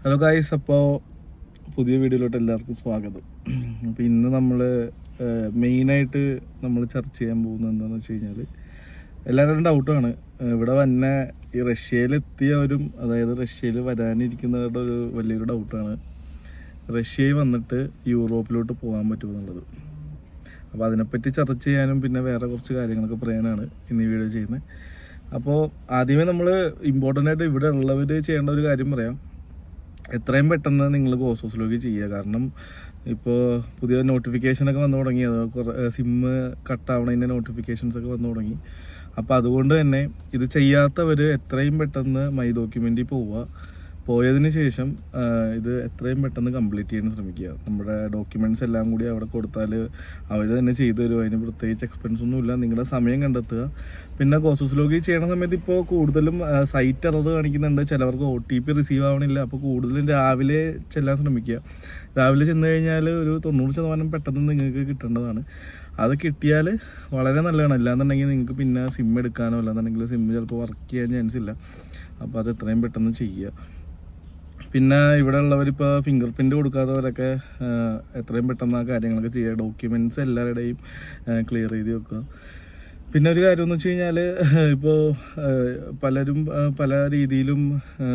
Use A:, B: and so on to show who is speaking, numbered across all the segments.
A: Hello guys, അപ്പോൾ പുതിയ വീഡിയോയിലോട്ട് എല്ലാവർക്കും സ്വാഗതം. അപ്പോൾ ഇന്ന് നമ്മൾ മെയിനായിട്ട് നമ്മൾ ചർച്ച ചെയ്യാൻ പോകുന്നത് എന്താണെന്ന് വെച്ച് കഴിഞ്ഞാൽ, എല്ലാവരുടെയും ഡൗട്ടാണ് ഇവിടെ വന്നെ ഈ റഷ്യയിലെത്തിയവരും, അതായത് റഷ്യയിൽ വരാനിരിക്കുന്നവരുടെ ഒരു വലിയൊരു ഡൗട്ടാണ് റഷ്യയിൽ വന്നിട്ട് യൂറോപ്പിലോട്ട് പോകാൻ പറ്റുമെന്നുള്ളത്. അപ്പോൾ അതിനെപ്പറ്റി ചർച്ച ചെയ്യാനും പിന്നെ വേറെ കുറച്ച് കാര്യങ്ങളൊക്കെ പറയാനാണ് ഇന്ന് ഈ വീഡിയോ ചെയ്യുന്നത്. അപ്പോൾ ആദ്യമേ നമ്മൾ ഇമ്പോർട്ടൻ്റ് ആയിട്ട് ഇവിടെ ഉള്ളവർ ചെയ്യേണ്ട ഒരു കാര്യം പറയാം. എത്രയും പെട്ടെന്ന് നിങ്ങൾ കോഴ്സസിലേക്ക് ചെയ്യുക. കാരണം ഇപ്പോൾ പുതിയ നോട്ടിഫിക്കേഷനൊക്കെ വന്നു തുടങ്ങി, സിമ്മ് കട്ടാവണതിൻ്റെ നോട്ടിഫിക്കേഷൻസൊക്കെ വന്നു തുടങ്ങി. അപ്പോൾ അതുകൊണ്ട് തന്നെ ഇത് ചെയ്യാത്തവർ എത്രയും പെട്ടെന്ന് മൈ ഡോക്യുമെൻറ്റിൽ പോയതിന് ശേഷം ഇത് എത്രയും പെട്ടെന്ന് കംപ്ലീറ്റ് ചെയ്യാൻ ശ്രമിക്കുക. നമ്മുടെ ഡോക്യുമെൻറ്റ്സ് എല്ലാം കൂടി അവിടെ കൊടുത്താൽ അവർ തന്നെ ചെയ്തു തരും. അതിന് പ്രത്യേകിച്ച് എക്സ്പെൻസ് ഒന്നുമില്ല. നിങ്ങളുടെ സമയം കണ്ടെത്തുക. പിന്നെ കോഴ്സസിലേക്ക് ചെയ്യണ സമയത്ത് ഇപ്പോൾ കൂടുതലും സൈറ്റ് എറർ കാണിക്കുന്നുണ്ട്. ചിലവർക്ക് OTP റിസീവ് ആവണില്ല. അപ്പോൾ കൂടുതലും രാവിലെ ചെല്ലാൻ ശ്രമിക്കുക. രാവിലെ ചെന്ന് കഴിഞ്ഞാൽ ഒരു 90% പെട്ടെന്ന് നിങ്ങൾക്ക് കിട്ടേണ്ടതാണ്. അത് കിട്ടിയാൽ വളരെ നല്ലതാണ്. അല്ലാന്നുണ്ടെങ്കിൽ നിങ്ങൾക്ക് പിന്നെ സിം എടുക്കാനോ അല്ലാന്നുണ്ടെങ്കിൽ സിം ചിലപ്പോൾ വർക്ക് ചെയ്യാൻ ചാൻസ് ഇല്ല. അപ്പോൾ അത് എത്രയും പെട്ടെന്ന് ചെയ്യുക. പിന്നെ ഇവിടെ ഉള്ളവരിപ്പോൾ ഫിംഗർ പ്രിൻ്റ് കൊടുക്കാത്തവരൊക്കെ എത്രയും പെട്ടെന്ന് ആ കാര്യങ്ങളൊക്കെ ചെയ്യുക. ഡോക്യുമെൻറ്റ്സ് എല്ലാവരുടെയും ക്ലിയർ ചെയ്ത് വെക്കുക. പിന്നെ ഒരു കാര്യം എന്ന് വെച്ച് കഴിഞ്ഞാൽ, ഇപ്പോൾ പലരും പല രീതിയിലും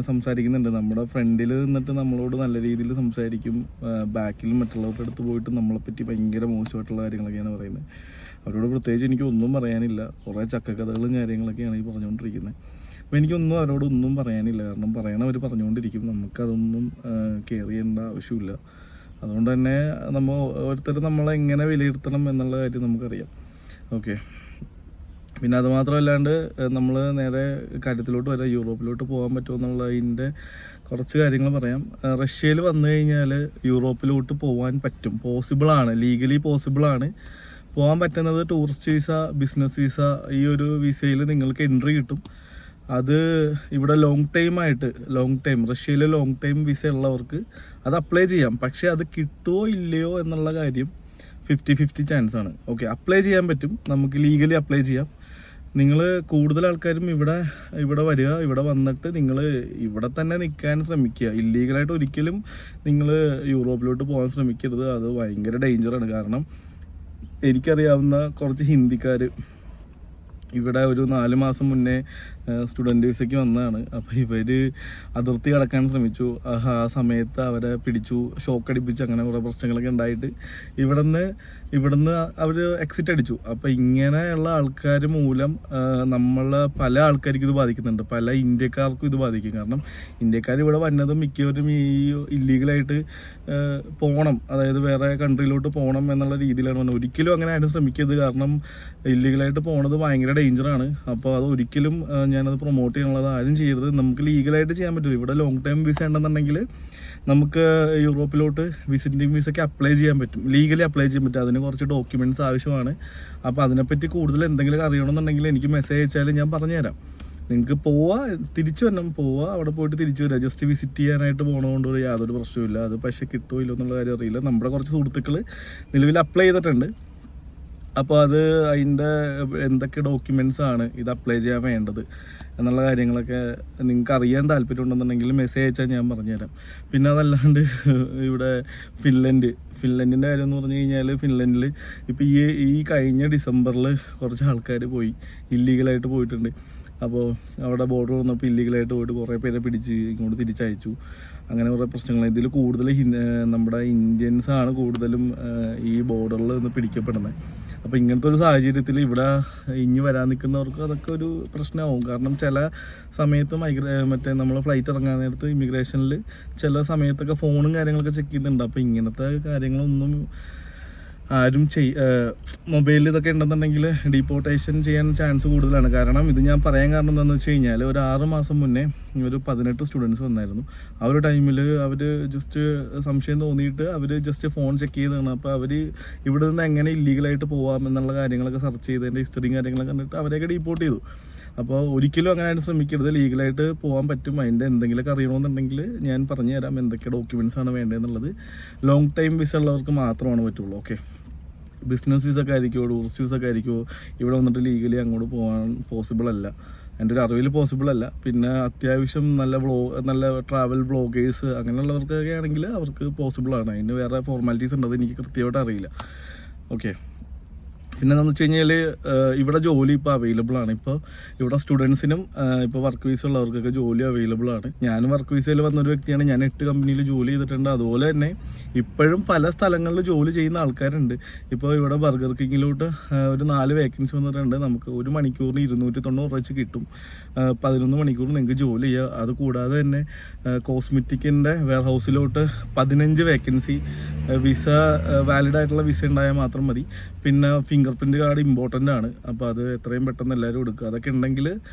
A: സംസാരിക്കുന്നുണ്ട്. നമ്മുടെ ഫ്രണ്ടിൽ നിന്നിട്ട് നമ്മളോട് നല്ല രീതിയിൽ സംസാരിക്കും, ബാക്കിൽ മറ്റുള്ളവരുടെ അടുത്ത് പോയിട്ട് നമ്മളെപ്പറ്റി ഭയങ്കര മോശമായിട്ടുള്ള കാര്യങ്ങളൊക്കെയാണ് പറയുന്നത്. അവരോട് പ്രത്യേകിച്ച് എനിക്കൊന്നും പറയാനില്ല. കുറേ ചക്കക്കഥകളും കാര്യങ്ങളൊക്കെയാണ് ഈ പറഞ്ഞുകൊണ്ടിരിക്കുന്നത്. അപ്പോൾ എനിക്കൊന്നും അവരോടൊന്നും പറയാനില്ല. കാരണം പറയണവർ പറഞ്ഞുകൊണ്ടിരിക്കും. നമുക്കതൊന്നും കെയർ ചെയ്യേണ്ട ആവശ്യമില്ല. അതുകൊണ്ട് തന്നെ നമ്മൾ ഓരോരുത്തരും നമ്മളെ എങ്ങനെ വിലയിരുത്തണം എന്നുള്ള കാര്യം നമുക്കറിയാം. ഓക്കെ, പിന്നെ അതുമാത്രമല്ലാണ്ട് നമ്മൾ നേരെ കാര്യത്തിലോട്ട് വരാം. യൂറോപ്പിലോട്ട് പോകാൻ പറ്റുമെന്നുള്ളതിൻ്റെ കുറച്ച് കാര്യങ്ങൾ പറയാം. റഷ്യയിൽ വന്നു കഴിഞ്ഞാൽ യൂറോപ്പിലോട്ട് പോകാൻ പറ്റും, പോസിബിളാണ്, ലീഗലി പോസിബിളാണ്. പോകാൻ പറ്റുന്നത് ടൂറിസ്റ്റ് വിസ, ബിസിനസ് വിസ, ഈ ഒരു വിസയിൽ നിങ്ങൾക്ക് എൻട്രി കിട്ടും. അത് ഇവിടെ ലോങ് ടൈം റഷ്യയിൽ ലോങ് ടൈം വിസ ഉള്ളവർക്ക് അത് അപ്ലൈ ചെയ്യാം. പക്ഷേ അത് കിട്ടുമോ ഇല്ലയോ എന്നുള്ള കാര്യം 50-50 ചാൻസ് ആണ്. ഓക്കെ, അപ്ലൈ ചെയ്യാൻ പറ്റും, നമുക്ക് ലീഗലി അപ്ലൈ ചെയ്യാം. നിങ്ങൾ കൂടുതൽ ആൾക്കാരും ഇവിടെ വരിക. ഇവിടെ വന്നിട്ട് നിങ്ങൾ ഇവിടെ തന്നെ നിൽക്കാൻ ശ്രമിക്കുക. ഇല്ലീഗലായിട്ട് ഒരിക്കലും നിങ്ങൾ യൂറോപ്പിലോട്ട് പോകാൻ ശ്രമിക്കരുത്. അത് ഭയങ്കര ഡേഞ്ചറാണ്. കാരണം എനിക്കറിയാവുന്ന കുറച്ച് ഹിന്ദിക്കാർ ഇവിടെ ഒരു 4 മാസം മുന്നേ സ്റ്റുഡൻറ്റ് വിസയ്ക്ക് വന്നതാണ്. അപ്പോൾ ഇവർ അതിർത്തി കടക്കാൻ ശ്രമിച്ചു. ആ സമയത്ത് അവരെ പിടിച്ചു, ഷോക്ക് അടിപ്പിച്ചു, അങ്ങനെ കുറേ പ്രശ്നങ്ങളൊക്കെ ഉണ്ടായിട്ട് ഇവിടുന്ന് അവർ എക്സിറ്റ് അടിച്ചു. അപ്പോൾ ഇങ്ങനെയുള്ള ആൾക്കാർ മൂലം പല ആൾക്കാർക്കും ഇത് ബാധിക്കുന്നുണ്ട്. പല ഇന്ത്യക്കാർക്കും ഇത് ബാധിക്കും. കാരണം ഇന്ത്യക്കാർ ഇവിടെ വന്നതും മിക്കവരും ഈ ഇല്ലീഗലായിട്ട് പോകണം, അതായത് വേറെ കൺട്രിയിലോട്ട് പോകണം എന്നുള്ള രീതിയിലാണ് വന്നത്. ഒരിക്കലും അങ്ങനെ ആരും ശ്രമിക്കരുത്. കാരണം ഇല്ലീഗലായിട്ട് പോണത് ഭയങ്കര ഡേഞ്ചറാണ്. അപ്പോൾ അത് ഒരിക്കലും ഞാനത് പ്രൊമോട്ട് ചെയ്യാനുള്ളത് ആരും ചെയ്യരുത്. നമുക്ക് ലീഗലായിട്ട് ചെയ്യാൻ പറ്റില്ല. ഇവിടെ ലോങ് ടൈം വിസ ഉണ്ടെന്നുണ്ടെങ്കിൽ നമുക്ക് യൂറോപ്പിലോട്ട് വിസിറ്റിംഗ് വിസയ്ക്ക് അപ്ലൈ ചെയ്യാൻ പറ്റും, ലീഗലി അപ്ലൈ ചെയ്യാൻ പറ്റും. അതിന് കുറച്ച് ഡോക്യുമെൻറ്റ്സ് ആവശ്യമാണ്. അപ്പോൾ അതിനെപ്പറ്റി കൂടുതൽ എന്തെങ്കിലും അറിയണമെന്നുണ്ടെങ്കിൽ എനിക്ക് മെസ്സേജ് അയച്ചാൽ ഞാൻ പറഞ്ഞുതരാം. നിങ്ങൾക്ക് തിരിച്ചു വരണം, അവിടെ പോയിട്ട് തിരിച്ചു വരിക. ജസ്റ്റ് വിസിറ്റ് ചെയ്യാനായിട്ട് പോകണതുകൊണ്ട് യാതൊരു പ്രശ്നമില്ല. അത് പക്ഷേ കിട്ടുമോ ഇല്ലോ എന്നുള്ള കാര്യം അറിയില്ല. നമ്മുടെ കുറച്ച് സുഹൃത്തുക്കൾ നിലവിൽ അപ്ലൈ ചെയ്തിട്ടുണ്ട്. അപ്പോൾ അതിൻ്റെ എന്തൊക്കെ ഡോക്യുമെൻറ്റ്സ് ആണ് ഇത് അപ്ലൈ ചെയ്യാൻ വേണ്ടത് എന്നുള്ള കാര്യങ്ങളൊക്കെ നിങ്ങൾക്ക് അറിയാൻ താല്പര്യമുണ്ടെന്നുണ്ടെങ്കിൽ മെസ്സേജ് അയച്ചാൽ ഞാൻ പറഞ്ഞുതരാം. പിന്നെ അതല്ലാണ്ട് ഇവിടെ ഫിൻലൻഡിൻ്റെ കാര്യം എന്ന് പറഞ്ഞു കഴിഞ്ഞാൽ, ഫിൻലൻഡിൽ ഇപ്പോൾ ഈ കഴിഞ്ഞ ഡിസംബറിൽ കുറച്ച് ആൾക്കാർ ഇല്ലീഗലായിട്ട് പോയിട്ടുണ്ട്. അപ്പോൾ അവിടെ ബോർഡർ വന്നപ്പോൾ ഇല്ലീഗലായിട്ട് പോയിട്ട് കുറേ പേരെ പിടിച്ച് ഇങ്ങോട്ട് തിരിച്ചയച്ചു. അങ്ങനെ കുറേ പ്രശ്നങ്ങൾ. ഇതിൽ കൂടുതൽ നമ്മുടെ ഇന്ത്യൻസാണ് കൂടുതലും ഈ ബോർഡറിൽ നിന്ന് പിടിക്കപ്പെടുന്നത്. അപ്പോൾ ഇങ്ങനത്തെ ഒരു സാഹചര്യത്തിൽ ഇവിടെ ഇനി വരാൻ നിൽക്കുന്നവർക്ക് അതൊക്കെ ഒരു പ്രശ്നമാവും. കാരണം ചില സമയത്ത് നമ്മൾ ഫ്ലൈറ്റ് ഇറങ്ങാൻ നേരത്ത് ഇമിഗ്രേഷനിൽ ചില സമയത്തൊക്കെ ഫോണും കാര്യങ്ങളൊക്കെ ചെക്ക് ചെയ്യുന്നുണ്ട്. അപ്പോൾ ഇങ്ങനത്തെ കാര്യങ്ങളൊന്നും ആരും മൊബൈലിൽ ഇതൊക്കെ ഉണ്ടെന്നുണ്ടെങ്കിൽ ഡീപ്പോർട്ടേഷൻ ചെയ്യാൻ ചാൻസ് കൂടുതലാണ്. കാരണം ഇത് ഞാൻ പറയാൻ കാരണം എന്താണെന്ന് വെച്ച് കഴിഞ്ഞാൽ, ഒരു 6 മാസം മുന്നേ ഒരു 18 സ്റ്റുഡൻസ് വന്നായിരുന്നു. ആ ഒരു ടൈമിൽ അവർ ജസ്റ്റ് സംശയം തോന്നിയിട്ട് അവർ ജസ്റ്റ് ഫോൺ ചെക്ക് ചെയ്തതാണ്. അപ്പോൾ അവർ ഇവിടെ നിന്ന് എങ്ങനെ ഇല്ലീഗലായിട്ട് പോകാം എന്നുള്ള കാര്യങ്ങളൊക്കെ സെർച്ച് ചെയ്തതിൻ്റെ ഹിസ്റ്ററിയും കാര്യങ്ങളൊക്കെ കണ്ടിട്ട് അവരെയൊക്കെ ഡീപ്പോർട്ട് ചെയ്തു. അപ്പോൾ ഒരിക്കലും അങ്ങനെ ആയിട്ട് ശ്രമിക്കരുത്. ലീഗലായിട്ട് പോകാൻ പറ്റും. അതിൻ്റെ എന്തെങ്കിലുമൊക്കെ അറിയണമെന്നുണ്ടെങ്കിൽ ഞാൻ പറഞ്ഞു തരാം എന്തൊക്കെ ഡോക്യുമെൻറ്റ്സ് ആണ് വേണ്ടതെന്നുള്ളത്. ലോങ് ടൈം വിസ ഉള്ളവർക്ക് മാത്രമാണ് പറ്റുള്ളൂ. ഓക്കെ, ബിസിനസ് വിസ ഒക്കെ ആയിരിക്കുമോ, ടൂറിസ്റ്റ് വിസ ഒക്കെ ആയിരിക്കുമോ, ഇവിടെ വന്നിട്ട് ലീഗലി അങ്ങോട്ട് പോകാൻ പോസിബിൾ അല്ല. എൻ്റെ ഒരു അറിവിൽ പോസിബിൾ അല്ല. പിന്നെ അത്യാവശ്യം നല്ല ട്രാവൽ ബ്ലോഗേഴ്സ് അങ്ങനെയുള്ളവർക്കൊക്കെ ആണെങ്കിൽ അവർക്ക് പോസിബിളാണ്. അതിന് വേറെ ഫോർമാലിറ്റീസ് ഉണ്ട്, അത് എനിക്ക് കൃത്യമായിട്ട് അറിയില്ല. ഓക്കെ, പിന്നെ എന്താണെന്ന് വെച്ച് കഴിഞ്ഞാൽ ഇവിടെ ജോലി ഇപ്പോൾ അവൈലബിൾ ആണ്. ഇപ്പോൾ ഇവിടെ സ്റ്റുഡൻസിനും ഇപ്പോൾ വർക്ക് വിസ ഉള്ളവർക്കൊക്കെ ജോലി അവൈലബിൾ ആണ്. ഞാനും വർക്ക് വിസയിൽ വന്നൊരു വ്യക്തിയാണ്. ഞാൻ 8 കമ്പനിയിൽ ജോലി ചെയ്തിട്ടുണ്ട്. അതുപോലെ തന്നെ ഇപ്പോഴും പല സ്ഥലങ്ങളിൽ ജോലി ചെയ്യുന്ന ആൾക്കാരുണ്ട്. ഇപ്പോൾ ഇവിടെ ബർഗർ കിങ്ങിലോട്ട് ഒരു 4 വേക്കൻസി വന്നിട്ടുണ്ട്. നമുക്ക് ഒരു മണിക്കൂറിന് 290 വെച്ച് കിട്ടും. 11 മണിക്കൂർ നിങ്ങൾക്ക് ജോലി ചെയ്യുക. അതുകൂടാതെ തന്നെ കോസ്മെറ്റിക്കിൻ്റെ വെയർ ഹൗസിലോട്ട് 15 വേക്കൻസി. വിസ വാലിഡ് ആയിട്ടുള്ള വിസ ഉണ്ടായാൽ മാത്രം മതി. പിന്നെ ഫിംഗർ പ്രിൻ്റ് കാർഡ് ഇമ്പോർട്ടൻ്റ് ആണ്. അപ്പോൾ അത് എത്രയും പെട്ടെന്ന് എല്ലാവരും എടുക്കുക. അതൊക്കെ ഉണ്ടെങ്കിൽ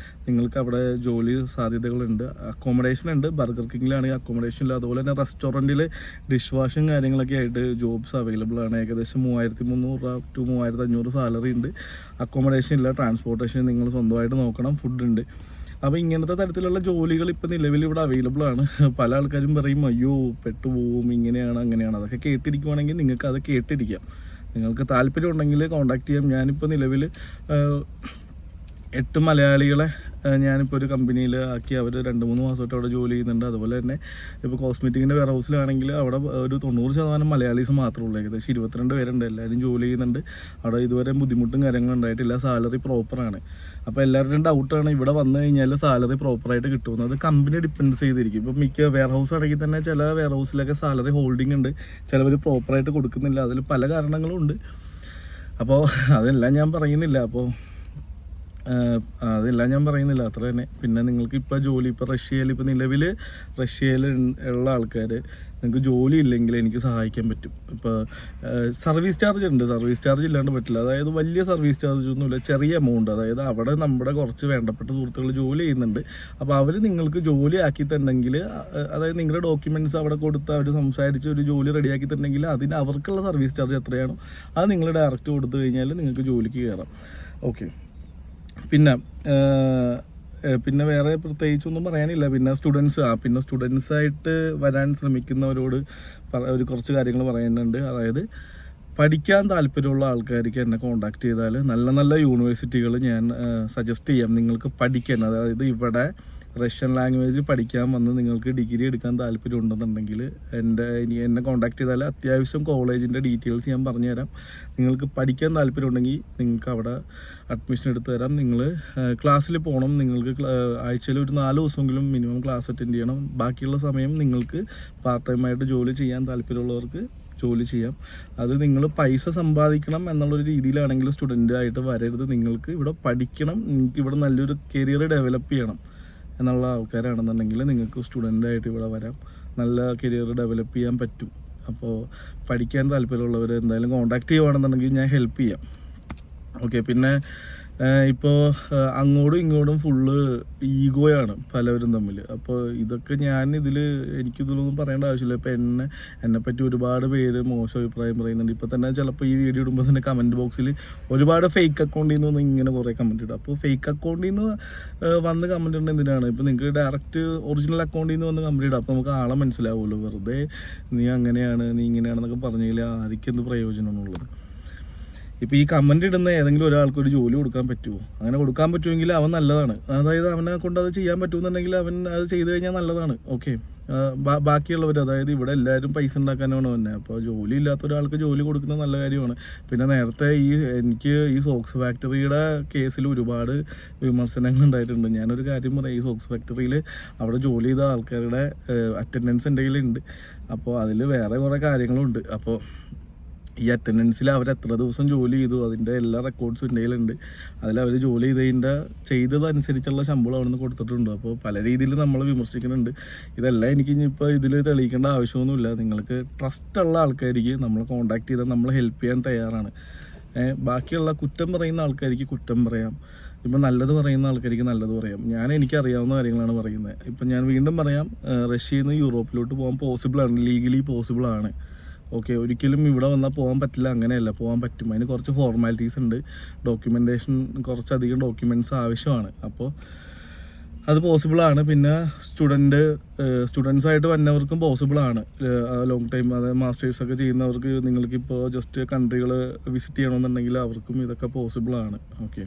A: നിങ്ങൾക്ക് അവിടെ ജോലി സാധ്യതകളുണ്ട്. അക്കോമഡേഷൻ ഉണ്ട്. ബർഗർ കിങ്ങിലാണെങ്കിൽ അക്കോമഡേഷൻ ഇല്ല. അതുപോലെ തന്നെ റെസ്റ്റോറൻറ്റിൽ ഡിഷ് വാഷും കാര്യങ്ങളൊക്കെ ആയിട്ട് ജോബ്സ് അവൈലബിൾ ആണ്. ഏകദേശം 3300 to 3500 സാലറി ഉണ്ട്. അക്കോമഡേഷൻ ഇല്ല. ട്രാൻസ്പോർട്ടേഷൻ നിങ്ങൾ സ്വന്തമായിട്ട് നോക്കണം. ഫുഡ് ഉണ്ട്. അപ്പോൾ ഇങ്ങനത്തെ തരത്തിലുള്ള ജോലികൾ ഇപ്പോൾ നിലവിൽ ഇവിടെ അവൈലബിൾ ആണ്. പല ആൾക്കാരും പറയും അയ്യോ പെട്ടുപോകും, ഇങ്ങനെയാണ് അങ്ങനെയാണ്. അതൊക്കെ കേട്ടിരിക്കുവാണെങ്കിൽ നിങ്ങൾക്ക് അത് കേട്ടിരിക്കാം. നിങ്ങൾക്ക് താല്പര്യം ഉണ്ടെങ്കിൽ കോൺടാക്ട് ചെയ്യാം. ഞാനിപ്പോൾ നിലവിൽ 8 മലയാളികളെ ഞാനിപ്പോൾ ഒരു കമ്പനിയിൽ ആക്കി അവർ 2-3 മാസമായിട്ട് അവിടെ ജോലി ചെയ്യുന്നുണ്ട്. അതുപോലെ തന്നെ ഇപ്പോൾ കോസ്മെറ്റിക്കിൻ്റെ വെയർ ഹൗസിലാണെങ്കിൽ അവിടെ ഒരു 90% മലയാളീസ് മാത്രമേ ഉള്ളൂ. ഏകദേശം 22 പേരുണ്ട്. എല്ലാവരും ജോലി ചെയ്യുന്നുണ്ട്. അവിടെ ഇതുവരെ ബുദ്ധിമുട്ടും കാര്യങ്ങളും ഉണ്ടായിട്ടില്ല. സാലറി പ്രോപ്പറാണ്. അപ്പോൾ എല്ലാവരുടെയും ഡൗട്ടാണ് ഇവിടെ വന്നു കഴിഞ്ഞാൽ സാലറി പ്രോപ്പറായിട്ട് കിട്ടുമെന്ന്. അത് കമ്പനി ഡിപ്പെൻഡ്സ് ചെയ്തിരിക്കും. ഇപ്പോൾ മിക്ക വെയർ ഹൗസ് ആണെങ്കിൽ തന്നെ ചില വെയർ ഹൗസിലൊക്കെ സാലറി ഹോൾഡിംഗ് ഉണ്ട്, ചിലവർ പ്രോപ്പറായിട്ട് കൊടുക്കുന്നില്ല. അതിൽ പല കാരണങ്ങളും ഉണ്ട്. അപ്പോൾ അതെല്ലാം ഞാൻ പറയുന്നില്ല. അത്ര തന്നെ. പിന്നെ നിങ്ങൾക്ക് ഇപ്പോൾ ജോലി ഇപ്പോൾ നിലവിൽ റഷ്യയിൽ ഉള്ള ആൾക്കാർ നിങ്ങൾക്ക് ജോലി ഇല്ലെങ്കിൽ എനിക്ക് സഹായിക്കാൻ പറ്റും. ഇപ്പോൾ സർവീസ് ചാർജ് ഉണ്ട്. സർവീസ് ചാർജ് ഇല്ലാണ്ട് പറ്റില്ല. അതായത് വലിയ സർവീസ് ചാർജ് ഒന്നുമില്ല, ചെറിയ എമൗണ്ട്. അതായത് അവിടെ നമ്മുടെ കുറച്ച് വേണ്ടപ്പെട്ട സുഹൃത്തുക്കൾ ജോലി ചെയ്യുന്നുണ്ട്. അപ്പോൾ അവർ നിങ്ങൾക്ക് ജോലി ആക്കി തന്നെങ്കിൽ, അതായത് നിങ്ങളുടെ ഡോക്യുമെൻറ്റ്സ് അവിടെ കൊടുത്ത് അവർ സംസാരിച്ച് ഒരു ജോലി റെഡിയാക്കി തന്നെങ്കിൽ അതിന് അവർക്കുള്ള സർവീസ് ചാർജ് എത്രയാണോ അത് നിങ്ങൾ ഡയറക്റ്റ് കൊടുത്തു കഴിഞ്ഞാൽ നിങ്ങൾക്ക് ജോലിക്ക് കയറാം. ഓക്കെ, പിന്നെ വേറെ പ്രത്യേകിച്ചൊന്നും പറയാനില്ല. പിന്നെ സ്റ്റുഡൻസായിട്ട് വരാൻ ശ്രമിക്കുന്നവരോട് ഒരു കുറച്ച് കാര്യങ്ങൾ പറയാനുണ്ട്. അതായത് പഠിക്കാൻ താല്പര്യമുള്ള ആൾക്കാർക്ക് എന്നെ കോൺടാക്ട് ചെയ്താൽ നല്ല നല്ല യൂണിവേഴ്സിറ്റികൾ ഞാൻ സജസ്റ്റ് ചെയ്യാം നിങ്ങൾക്ക് പഠിക്കാൻ. അതായത് ഇവിടെ റഷ്യൻ ലാംഗ്വേജ് പഠിക്കാൻ വന്ന് നിങ്ങൾക്ക് ഡിഗ്രി എടുക്കാൻ താല്പര്യം ഉണ്ടെന്നുണ്ടെങ്കിൽ എന്നെ കോൺടാക്ട് ചെയ്താൽ അത്യാവശ്യം കോളേജിൻ്റെ ഡീറ്റെയിൽസ് ഞാൻ പറഞ്ഞുതരാം. നിങ്ങൾക്ക് പഠിക്കാൻ താല്പര്യം ഉണ്ടെങ്കിൽ നിങ്ങൾക്ക് അവിടെ അഡ്മിഷൻ എടുത്ത് തരാം. നിങ്ങൾ ക്ലാസ്സിൽ പോകണം. നിങ്ങൾക്ക് ആഴ്ചയിൽ ഒരു 4 ദിവസമെങ്കിലും മിനിമം ക്ലാസ് അറ്റൻഡ് ചെയ്യണം. ബാക്കിയുള്ള സമയം നിങ്ങൾക്ക് പാർട്ട് ടൈമായിട്ട് ജോലി ചെയ്യാൻ താല്പര്യമുള്ളവർക്ക് ജോലി ചെയ്യാം. അത് നിങ്ങൾ പൈസ സമ്പാദിക്കണം എന്നുള്ളൊരു രീതിയിലാണെങ്കിൽ സ്റ്റുഡൻ്റ് ആയിട്ട് വരരുത്. നിങ്ങൾക്ക് ഇവിടെ പഠിക്കണം, നിങ്ങൾക്ക് ഇവിടെ നല്ലൊരു കരിയർ ഡെവലപ്പ് ചെയ്യണം എന്നുള്ള ആൾക്കാരാണെന്നുണ്ടെങ്കിൽ നിങ്ങൾക്ക് സ്റ്റുഡൻ്റായിട്ട് ഇവിടെ വരാം. നല്ല കരിയർ ഡെവലപ്പ് ചെയ്യാൻ പറ്റും. അപ്പോൾ പഠിക്കാൻ താല്പര്യമുള്ളവർ എന്തായാലും കോൺടാക്ട് ചെയ്യുകയാണെന്നുണ്ടെങ്കിൽ ഞാൻ ഹെൽപ്പ് ചെയ്യാം. ഓക്കെ, പിന്നെ ഇപ്പോൾ അങ്ങോട്ടും ഇങ്ങോട്ടും ഫുള്ള് ഈഗോയാണ് പലവരും തമ്മിൽ. അപ്പോൾ ഇതൊക്കെ എനിക്കിതിലൊന്നും പറയേണ്ട ആവശ്യമില്ല. ഇപ്പോൾ എന്നെപ്പറ്റി ഒരുപാട് പേര് മോശം അഭിപ്രായം പറയുന്നുണ്ട്. ഇപ്പോൾ തന്നെ ചിലപ്പോൾ ഈ വീഡിയോ ഇടുമ്പോൾ തന്നെ കമൻറ്റ് ബോക്സിൽ ഒരുപാട് ഫേക്ക് അക്കൗണ്ടിൽ നിന്ന് വന്ന് ഇങ്ങനെ കുറേ കമൻറ്റ് ഇടും. അപ്പോൾ ഫേക്ക് അക്കൗണ്ടിൽ നിന്ന് വന്ന് കമൻറ്റ് ഇടുന്നത് എന്തിനാണ്? ഇപ്പോൾ നിങ്ങൾക്ക് ഡയറക്റ്റ് ഒറിജിനൽ അക്കൗണ്ടിൽ നിന്ന് വന്ന് കമൻറ്റ് ഇടാം. അപ്പോൾ നമുക്ക് ആളെ മനസ്സിലാവുമല്ലോ. വെറുതെ നീ അങ്ങനെയാണ് നീ ഇങ്ങനെയാണെന്നൊക്കെ പറഞ്ഞതിൽ ആർക്കെന്ത് പ്രയോജനമാണുള്ളത്? ഇപ്പോൾ ഈ കമൻ്റ് ഇടുന്ന ഏതെങ്കിലും ഒരാൾക്ക് ഒരു ജോലി കൊടുക്കാൻ പറ്റുമോ? അങ്ങനെ കൊടുക്കാൻ പറ്റുമെങ്കിൽ അവൻ നല്ലതാണ്. അതായത് അവനെ കൊണ്ട് അത് ചെയ്യാൻ പറ്റുമെന്നുണ്ടെങ്കിൽ അവൻ അത് ചെയ്തു കഴിഞ്ഞാൽ നല്ലതാണ്. ഓക്കെ, ബാക്കിയുള്ളവർ, അതായത് ഇവിടെ എല്ലാവരും പൈസ ഉണ്ടാക്കാനാണ് തന്നെ. അപ്പോൾ ജോലി ഇല്ലാത്ത ഒരാൾക്ക് ജോലി കൊടുക്കുന്നത് നല്ല കാര്യമാണ്. പിന്നെ നേരത്തെ എനിക്ക് ഈ സോക്സ് ഫാക്ടറിയുടെ കേസിൽ ഒരുപാട് വിമർശനങ്ങൾ ഉണ്ടായിട്ടുണ്ട്. ഞാനൊരു കാര്യം പറയാം, ഈ സോക്സ് ഫാക്ടറിയിൽ അവിടെ ജോലി ചെയ്ത ആൾക്കാരുടെ അറ്റൻഡൻസ് എൻ്റെ കയ്യിലുണ്ട്. അപ്പോൾ അതിൽ വേറെ കുറേ കാര്യങ്ങളുണ്ട്. അപ്പോൾ ഈ അറ്റൻഡൻസിൽ അവർ എത്ര ദിവസം ജോലി ചെയ്തു അതിൻ്റെ എല്ലാ റെക്കോർഡ്സും എൻ്റെ കയ്യിലുണ്ട്. അതിലവർ ജോലി ചെയ്തതനുസരിച്ചുള്ള ശമ്പളം അവിടെ നിന്ന് കൊടുത്തിട്ടുണ്ട്. അപ്പോൾ പല രീതിയിൽ നമ്മൾ വിമർശിക്കുന്നുണ്ട്. ഇതെല്ലാം എനിക്ക് ഇനിയിപ്പോൾ ഇതിൽ തെളിയിക്കേണ്ട ആവശ്യമൊന്നുമില്ല. നിങ്ങൾക്ക് ട്രസ്റ്റുള്ള ആൾക്കാർക്ക് നമ്മളെ കോൺടാക്ട് ചെയ്താൽ നമ്മൾ ഹെൽപ്പ് ചെയ്യാൻ തയ്യാറാണ്. ബാക്കിയുള്ള കുറ്റം പറയുന്ന ആൾക്കാർക്ക് കുറ്റം പറയാം. ഇപ്പം നല്ലത് പറയുന്ന ആൾക്കാർക്ക് നല്ലത് പറയാം. എനിക്കറിയാവുന്ന കാര്യങ്ങളാണ് പറയുന്നത്. ഇപ്പം ഞാൻ വീണ്ടും പറയാം, റഷ്യയിൽ നിന്ന് യൂറോപ്പിലോട്ട് പോകാൻ പോസിബിളാണ്, ലീഗലി പോസിബിളാണ്. ഓക്കെ, ഒരിക്കലും ഇവിടെ വന്നാൽ പോകാൻ പറ്റില്ല, അങ്ങനെയല്ല, പോകാൻ പറ്റും. അതിന് കുറച്ച് ഫോർമാലിറ്റീസ് ഉണ്ട്. ഡോക്യുമെൻറ്റേഷൻ, കുറച്ചധികം ഡോക്യുമെൻറ്റ്സ് ആവശ്യമാണ്. അപ്പോൾ അത് പോസിബിളാണ്. പിന്നെ സ്റ്റുഡൻസായിട്ട് വന്നവർക്കും പോസിബിളാണ്. ലോങ് ടൈം, അതായത് മാസ്റ്റേഴ്സൊക്കെ ചെയ്യുന്നവർക്ക് നിങ്ങൾക്കിപ്പോൾ ജസ്റ്റ് കൺട്രികൾ വിസിറ്റ് ചെയ്യണമെന്നുണ്ടെങ്കിൽ അവർക്കും ഇതൊക്കെ പോസിബിളാണ്. ഓക്കെ,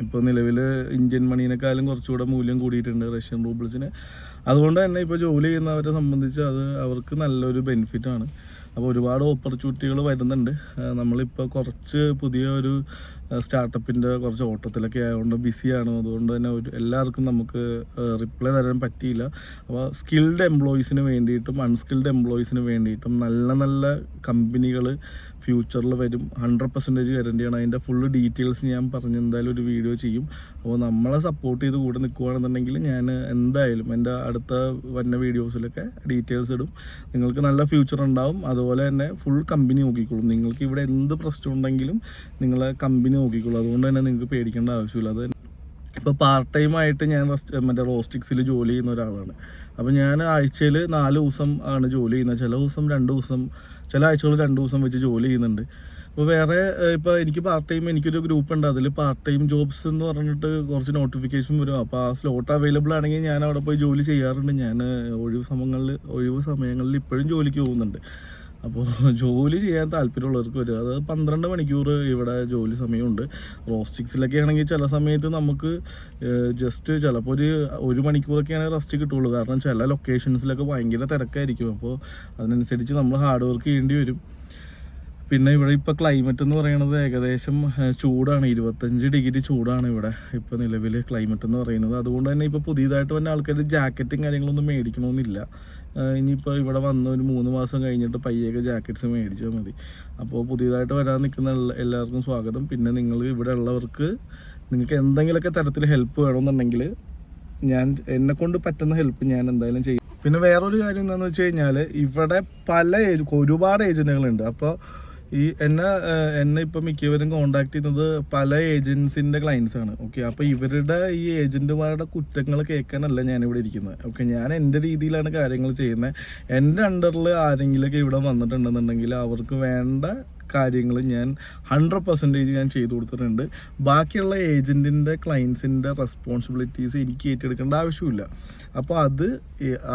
A: ഇപ്പോൾ നിലവിൽ ഇന്ത്യൻ മണീനെക്കാളും കുറച്ചുകൂടെ മൂല്യം കൂടിയിട്ടുണ്ട് റഷ്യൻ റൂബിൾസിന്. അതുകൊണ്ട് തന്നെ ഇപ്പോൾ ജോലി ചെയ്യുന്നവരെ സംബന്ധിച്ച് അത് അവർക്ക് നല്ലൊരു ബെനിഫിറ്റാണ്. അപ്പോൾ ഒരുപാട് ഓപ്പർച്യൂണിറ്റികൾ വരുന്നുണ്ട്. നമ്മളിപ്പോൾ കുറച്ച് പുതിയ ഒരു സ്റ്റാർട്ടപ്പിൻ്റെ കുറച്ച് ഓട്ടത്തിലൊക്കെ ആയതുകൊണ്ട് ബിസിയാണ്. അതുകൊണ്ട് തന്നെ എല്ലാവർക്കും നമുക്ക് റിപ്ലൈ തരാൻ പറ്റിയില്ല. അപ്പോൾ സ്കിൽഡ് എംപ്ലോയീസിന് വേണ്ടിയിട്ടും അൺസ്കിൽഡ് എംപ്ലോയീസിന് വേണ്ടിയിട്ടും നല്ല നല്ല കമ്പനികൾ ഫ്യൂച്ചറിൽ വരും. 100% ഗ്യാരണ്ടിയാണ്. അതിൻ്റെ ഫുള്ള് ഡീറ്റെയിൽസ് ഞാൻ പറഞ്ഞ് എന്തായാലും ഒരു വീഡിയോ ചെയ്യും. അപ്പോൾ നമ്മളെ സപ്പോർട്ട് ചെയ്ത് കൂടെ നിൽക്കുകയാണെന്നുണ്ടെങ്കിൽ ഞാൻ എന്തായാലും എൻ്റെ അടുത്ത വന്ന വീഡിയോസിലൊക്കെ ഡീറ്റെയിൽസ് ഇടും. നിങ്ങൾക്ക് നല്ല ഫ്യൂച്ചർ ഉണ്ടാവും. അതുപോലെ തന്നെ ഫുൾ കമ്പനി നോക്കിക്കോളും. നിങ്ങൾക്ക് ഇവിടെ എന്ത് പ്രശ്നം ഉണ്ടെങ്കിലും നിങ്ങളെ കമ്പനി നോക്കിക്കോളും. അതുകൊണ്ട് തന്നെ നിങ്ങൾക്ക് പേടിക്കേണ്ട ആവശ്യമില്ല. അത് ഇപ്പോൾ പാർട്ട് ടൈം ആയിട്ട് ഞാൻ മറ്റേ റോസ്റ്റിക്സിൽ ജോലി ചെയ്യുന്ന ഒരാളാണ്. അപ്പോൾ ഞാൻ ആഴ്ചയിൽ 4 ദിവസം ആണ് ജോലി ചെയ്യുന്നത്. ചില ദിവസം 2 ദിവസം, ചില ആഴ്ചകൾ 2 ദിവസം വെച്ച് ജോലി ചെയ്യുന്നുണ്ട്. അപ്പോൾ വേറെ ഇപ്പോൾ എനിക്ക് പാർട്ട് ടൈം, എനിക്കൊരു ഗ്രൂപ്പ് ഉണ്ട്. അതിൽ പാർട്ട് ടൈം ജോബ്സ് എന്ന് പറഞ്ഞിട്ട് കുറച്ച് നോട്ടിഫിക്കേഷൻ വരും. അപ്പോൾ ആ സ്ലോട്ട് അവൈലബിൾ ആണെങ്കിൽ ഞാൻ അവിടെ പോയി ജോലി ചെയ്യാറുണ്ട്. ഞാൻ ഒഴിവ് സമയങ്ങളിൽ ഇപ്പോഴും ജോലിക്ക് പോകുന്നുണ്ട്. അപ്പോൾ ജോലി ചെയ്യാൻ താല്പര്യമുള്ളവർക്ക് വരും. അത് 12 മണിക്കൂർ ഇവിടെ ജോലി സമയമുണ്ട്. റോസ്റ്റിക്സിലൊക്കെ ആണെങ്കിൽ ചില സമയത്ത് നമുക്ക് ജസ്റ്റ് ചിലപ്പോൾ ഒരു മണിക്കൂറൊക്കെയാണ് റെസ്റ്റ് കിട്ടുള്ളൂ. കാരണം ചില ലൊക്കേഷൻസിലൊക്കെ ഭയങ്കര തിരക്കായിരിക്കും. അപ്പോൾ അതിനനുസരിച്ച് നമ്മൾ ഹാർഡ് വർക്ക് ചെയ്യേണ്ടി വരും. പിന്നെ ഇവിടെ ഇപ്പോൾ ക്ലൈമറ്റ് എന്ന് പറയുന്നത് ഏകദേശം ചൂടാണ്. 25 ഡിഗ്രി ചൂടാണ് ഇവിടെ ഇപ്പോൾ നിലവിൽ ക്ലൈമറ്റ് എന്ന് പറയുന്നത്. അതുകൊണ്ട് തന്നെ ഇപ്പോൾ പുതിയതായിട്ട് വന്ന ആൾക്കാർ ജാക്കറ്റും കാര്യങ്ങളൊന്നും മേടിക്കണമെന്നില്ല. ഇനിയിപ്പോൾ ഇവിടെ വന്ന് ഒരു 3 മാസം കഴിഞ്ഞിട്ട് പയ്യൊക്കെ ജാക്കറ്റ്സ് മേടിച്ചാൽ മതി. അപ്പോൾ പുതിയതായിട്ട് വരാൻ നിൽക്കുന്ന എല്ലാവർക്കും സ്വാഗതം. പിന്നെ നിങ്ങൾ ഇവിടെ ഉള്ളവർക്ക് നിങ്ങൾക്ക് എന്തെങ്കിലുമൊക്കെ തരത്തിൽ ഹെൽപ്പ് വേണമെന്നുണ്ടെങ്കിൽ എന്നെക്കൊണ്ട് പറ്റുന്ന ഹെൽപ്പ് ഞാൻ എന്തായാലും ചെയ്യും. പിന്നെ വേറൊരു കാര്യം എന്താണെന്ന് വെച്ച് കഴിഞ്ഞാൽ ഇവിടെ ഒരുപാട് ഏജൻറ്റുകളുണ്ട്. അപ്പോൾ എന്നെ ഇപ്പം മിക്കവരും കോണ്ടാക്ട് ചെയ്യുന്നത് പല ഏജൻസിൻ്റെ ക്ലയൻസാണ്. ഓക്കെ, അപ്പോൾ ഇവരുടെ ഈ ഏജൻറ്റുമാരുടെ കുറ്റങ്ങൾ കേൾക്കാനല്ല ഞാനിവിടെ ഇരിക്കുന്നത്. ഓക്കെ, ഞാൻ എൻ്റെ രീതിയിലാണ് കാര്യങ്ങൾ ചെയ്യുന്നത്. എൻ്റെ അണ്ടറിൽ ആരെങ്കിലുമൊക്കെ ഇവിടെ വന്നിട്ടുണ്ടെന്നുണ്ടെങ്കിൽ അവർക്ക് വേണ്ട കാര്യങ്ങൾ ഞാൻ 100% ഞാൻ ചെയ്തു കൊടുത്തിട്ടുണ്ട്. ബാക്കിയുള്ള ഏജൻറ്റിൻ്റെ ക്ലയൻസിൻ്റെ റെസ്പോൺസിബിലിറ്റീസ് എനിക്ക് ഏറ്റെടുക്കേണ്ട ആവശ്യമില്ല. അപ്പോൾ അത്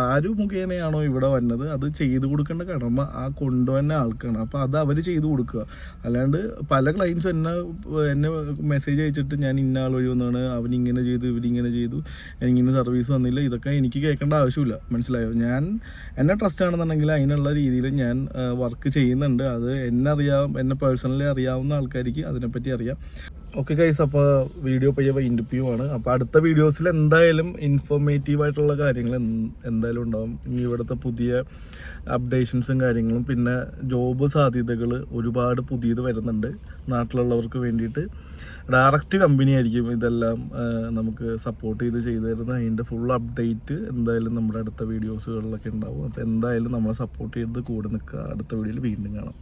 A: ആര് മുഖേനയാണോ ഇവിടെ വന്നത് അത് ചെയ്തു കൊടുക്കേണ്ട കടമ ആ കൊണ്ടുവന്ന ആൾക്കാണ്. അപ്പോൾ അത് അവർ ചെയ്തു കൊടുക്കുക. അല്ലാണ്ട് പല ക്ലയൻസും എന്നെ മെസ്സേജ് അയച്ചിട്ട് ഞാൻ ഇന്ന ആൾ വഴി വന്നാണ്, അവനിങ്ങനെ ചെയ്തു, ഇവരിങ്ങനെ ചെയ്തു, എനിക്കിങ്ങനെ സർവീസ് വന്നില്ല, ഇതൊക്കെ എനിക്ക് കേൾക്കേണ്ട ആവശ്യമില്ല. മനസ്സിലായോ? എന്നെ ട്രസ്റ്റ് ആണെന്നുണ്ടെങ്കിൽ അതിനുള്ള രീതിയിൽ ഞാൻ വർക്ക് ചെയ്യുന്നുണ്ട്. അത് എന്നെ പേഴ്സണലി അറിയാവുന്ന ആൾക്കാർക്ക് അതിനെപ്പറ്റി അറിയാം. ഓക്കെ ഗൈസ്, അപ്പോൾ വീഡിയോ പയ്യെ വൈൻഡപ്പ് ചെയ്യുവാണ്. അപ്പോൾ അടുത്ത വീഡിയോസിൽ എന്തായാലും ഇൻഫോർമേറ്റീവായിട്ടുള്ള കാര്യങ്ങൾ എന്തായാലും ഉണ്ടാവും. ഇവിടുത്തെ പുതിയ അപ്ഡേഷൻസും കാര്യങ്ങളും പിന്നെ ജോബ് സാധ്യതകൾ ഒരുപാട് പുതിയത് വരുന്നുണ്ട് നാട്ടിലുള്ളവർക്ക് വേണ്ടിയിട്ട്. ഡയറക്റ്റ് കമ്പനി ആയിരിക്കും ഇതെല്ലാം നമുക്ക് സപ്പോർട്ട് ചെയ്ത് തരുന്നത്. അതിൻ്റെ ഫുൾ അപ്ഡേറ്റ് എന്തായാലും നമ്മുടെ അടുത്ത വീഡിയോസുകളിലൊക്കെ ഉണ്ടാവും. അപ്പോൾ എന്തായാലും നമ്മളെ സപ്പോർട്ട് ചെയ്ത് കൂടെ നിൽക്കുക. അടുത്ത വീഡിയോയിൽ വീണ്ടും കാണാം.